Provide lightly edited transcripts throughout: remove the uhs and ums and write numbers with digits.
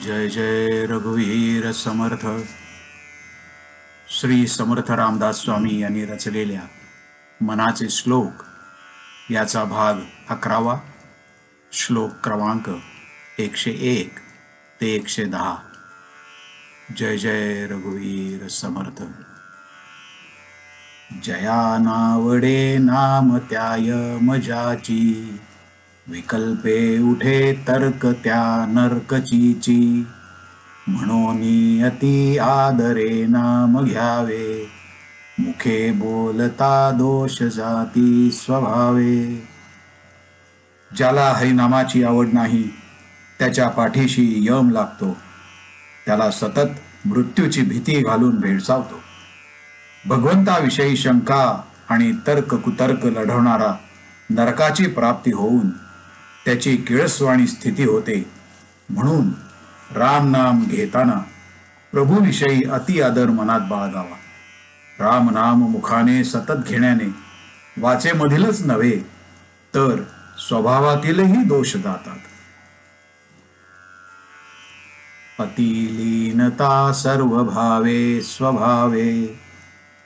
जय जय रघुवीर समर्थ. श्री समर्थ रामदास स्वामी यांनी रचलेल्या मनाचे श्लोक याचा भाग 11वा. श्लोक क्रमांक 101 ते 110. जय जय रघुवीर समर्थ. जया नावडे नाम त्याय मजाची, विकल्पे उठे तर्क त्या नरकचीची. म्हणून अति आदरे नाम घ्यावे, मुखे बोलता दोष जाती स्वभावे. ज्याला हरिनामाची आवड नाही त्याच्या पाठीशी यम लागतो, त्याला सतत मृत्यूची भीती घालून भेडसावतो. भगवंताविषयी शंका आणि तर्क कुतर्क लढवणारा नरकाची प्राप्ती होऊन त्याची किळसवाणी स्थिती होते. म्हणून राम नाम घेताना प्रभूविषयी अति आदर मनात बाळगावा. राम नाम मुखाने सतत घेण्याने वाचेमधीलच नव्हे तर स्वभावातीलही दोष जातात. अतिलीनता सर्व भावे स्वभावे,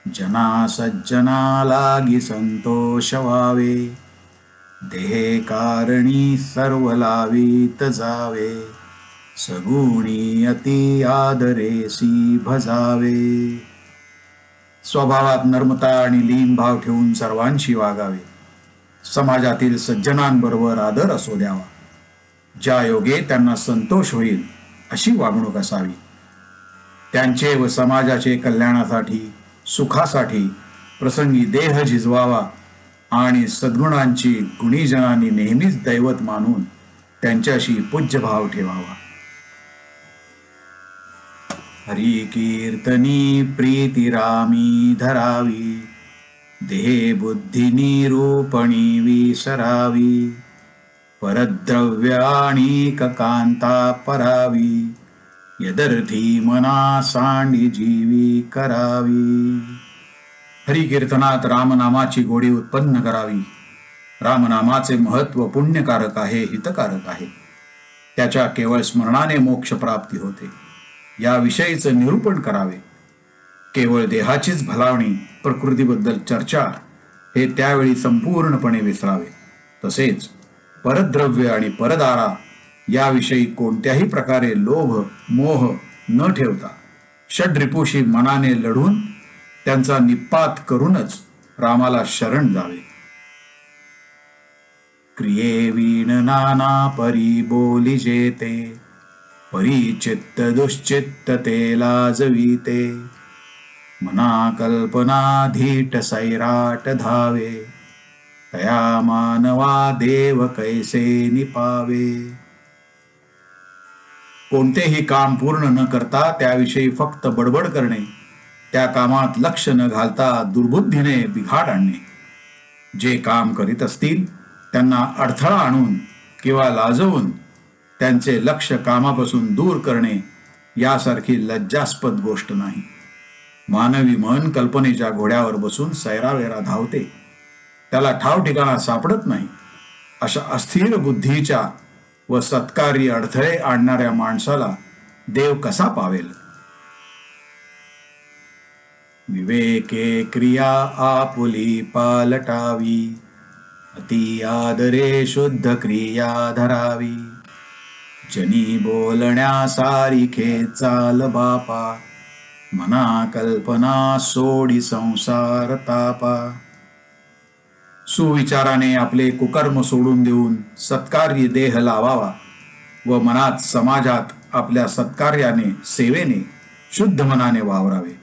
जना सज्जना लागी संतोष व्हावे. देहे कारणी सर्व लावीत जावे, सगुणी अति आदरेसी भजावे. स्वभावात नम्रता आणि लीन भाव ठेवून सर्वांशी वागावे. समाजातील सज्जनांबरोबर आदर असू द्यावा. ज्या योगे त्यांना संतोष होईल अशी वागणूक असावी. त्यांचे व समाजाचे कल्याणासाठी सुखासाठी प्रसंगी देह झिजवावा आणि सद्गुणांची गुणीजनांनी नेहमीच दैवत मानून त्यांच्याशी पूज्य भाव ठेवावा. हरी कीर्तनी प्रीती रामी धरावी, देहे बुद्धी निरूपणी विसरावी. परद्रव्य आणि कांता परावी, यदर्थी मना सांडी जीवी करावी. हरी कीर्तनात रामनामाची गोडी उत्पन्न करावी. रामनामाचे महत्व पुण्यकारक आहे, हितकारक आहे. त्याच्या केवळ स्मरणाने मोक्ष प्राप्ती होते याविषयीचे निरूपण करावे. केवळ देहाचीच भलावणी प्रकृतीबद्दल चर्चा हे त्यावेळी संपूर्णपणे विसरावे. तसेच परद्रव्य आणि परदारा याविषयी कोणत्याही प्रकारे लोभ मोह न ठेवता षड्रिपुशी मनाने लढून त्यांचा निपात करूनच रामाला शरण जावे. क्रिये वीण नाना परी बोली जेते, परी चित्त दुश्चित्त ते लाजविते. मना कल्पना धीट सैराट धावे, तया मानवा देव कैसे निपावे. कोणतेही काम पूर्ण न करता त्याविषयी फक्त बडबड करणे, त्या कामात लक्ष न घालता दुर्बुद्धीने बिघाड आणणे. जे काम करीत असतील त्यांना अडथळा आणून किंवा लाजवून त्यांचे लक्ष कामापासून दूर करणे यासारखी लज्जास्पद गोष्ट नाही. मानवी मन कल्पनेच्या घोड्यावर बसून सैरावेरा धावते, त्याला ठाव ठिकाणा सापडत नाही. अशा अस्थिर बुद्धीच्या व सत्कार्य अडथळे आणणाऱ्या माणसाला देव कसा पावेल. विवेके क्रिया आपुली पालटावी, अति आदरे शुद्ध क्रिया धरावी. जनी बोलण्या सारिखे चाल बापा, मना कल्पना सोडी संसार तापा. सुविचाराने आपले कुकर्म सोडून देऊन सत्कार्य देह लावावा व मनात समाजात आपल्या सत्कार्याने सेवेने शुद्ध मनाने वावरावे.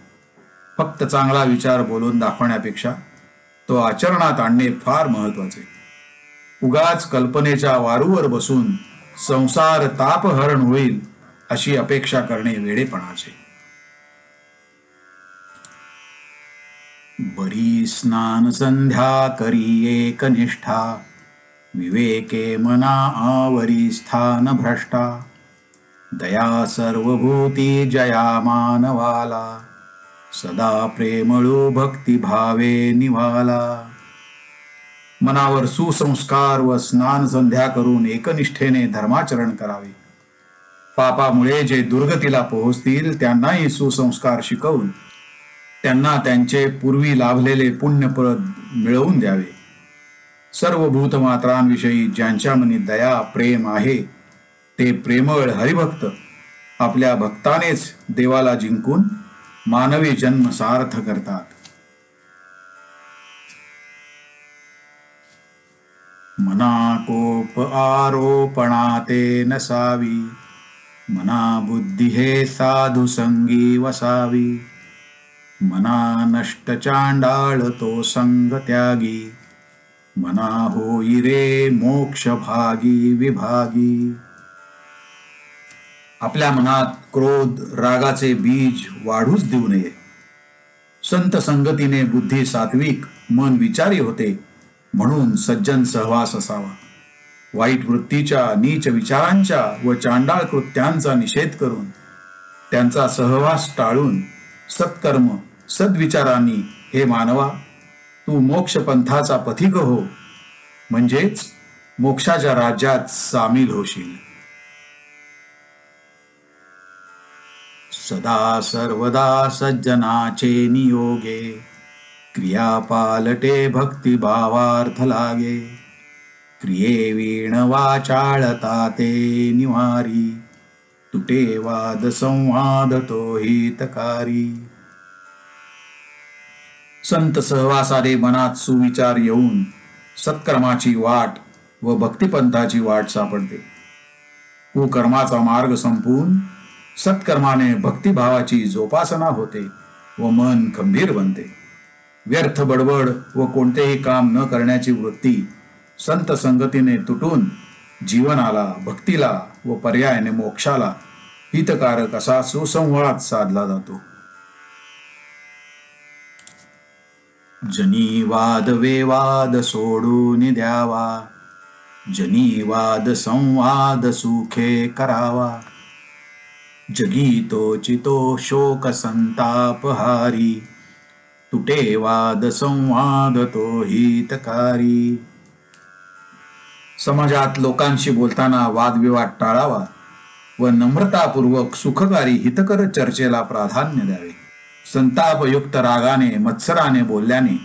फक्त चांगला विचार बोलून दाखवण्यापेक्षा तो आचरणात आणणे फार महत्वाचे. उगाच कल्पनेच्या वारूवर बसून संसार तापहरण होईल अशी अपेक्षा करणे वेडेपणाचे. बरी स्नान संध्या करी एकनिष्ठा, विवेके मना आवरी स्थान भ्रष्टा. दया सर्वभूती जया मानवाला, सदा प्रेमळू भक्ती भावे निवाला. मनावर सुसंस्कार व स्नान संध्या करून एकनिष्ठेने धर्माचरण करावे. पापामुळे जे दुर्गतीला पोहोचतील त्यांनाही सुसंस्कार शिकवून त्यांना त्यांचे पूर्वी लाभलेले पुण्यप्रद मिळवून द्यावे. सर्व भूतमात्रांविषयी ज्यांच्या मनी दया प्रेम आहे ते प्रेमळ हरिभक्त आपल्या भक्तानेच देवाला जिंकून मानवी जन्म सार्थ करतात. मना कोप आरोपणाते नसावी, मना बुद्धी हे साधू संगी वसावी. मना नष्ट चांडाळ तो संग त्यागी, मना होई रे मोक्ष भागी विभागी. आपल्या मनात क्रोध रागाचे बीज वाढूच देऊ नये. संत संगतीने बुद्धी सात्विक, मन विचारी होते म्हणून सज्जन सहवास असावा. वाईट वृत्तीच्या, नीच विचारांच्या व चांडाळ कृत्यांचा निषेध करून त्यांचा सहवास टाळून सत्कर्म सद्विचारांनी हे मानवा तू मोक्षपंथाचा पथिक हो, म्हणजेच मोक्षाच्या राज्यात सामील होशील. सदा सर्वदा सज्जनाचे नियोगे, क्रिया पालटे भक्तिभावार्थ लागे. क्रिये वीण वाचाळता ते निवारी, तुटे वाद संवाद तो हितकारी. संत सहवासाने मनात सुविचार येऊन सत्कर्माची वाट व भक्तिपंथाची वाट सापडते. कुकर्माचा मार्ग संपून सत्कर्माने भक्तिभावाची जोपासना होते व मन खंबीर बनते. व्यर्थ बडबड व कोणतेही काम न करण्याची वृत्ती संत संगतीने तुटून जीवनाला, भक्तीला व पर्यायाने मोक्षाला हितकारक असा सुसंवाद साधला जातो. जनी वाद वेवाद सोडून द्यावा, जनी वाद संवाद सुखे करावा. जगी तोची तो शोक संताप हारी, तुटे वाद संवाद तो हितकारी. समाजात लोकांशी बोलताना वादविवाद टाळावा व नम्रतापूर्वक सुखकारी हितकर चर्चेला प्राधान्य द्यावे. संतापयुक्त रागाने मत्सराने बोलल्याने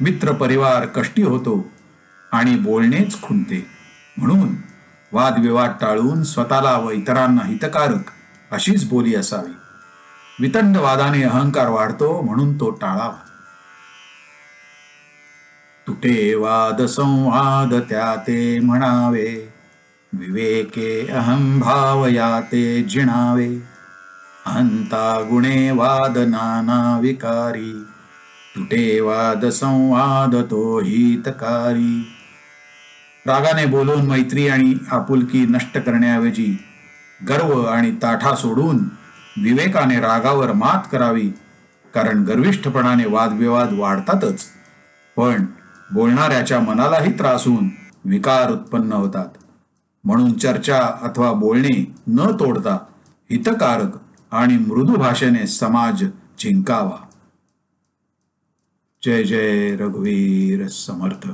मित्र परिवार कष्टी होतो आणि बोलणेच खुंटते. म्हणून वादविवाद टाळून स्वतःला व इतरांना हितकारक अशीच बोली असावी. वितंडवादाने अहंकार वाढतो म्हणून तो टाळावा. तुटे वाद संवाद त्याते म्हणावे, विवेके अहं भाव याते जिणावे. अहंता गुणे वाद नाना विकारी, तुटे वाद संवाद तो हितकारी. रागाने बोलून मैत्री आणि आपुलकी नष्ट करण्याऐवजी गर्व आणि ताठा सोडून विवेकाने रागावर मात करावी. कारण गर्विष्ठपणाने वादविवाद वाढतातच, पण बोलणाऱ्याच्या मनालाही त्रास होऊन विकार उत्पन्न होतात. म्हणून चर्चा अथवा बोलणे न तोडता हितकारक आणि मृदू भाषेने समाज जिंकावा. जय जय रघुवीर समर्थ.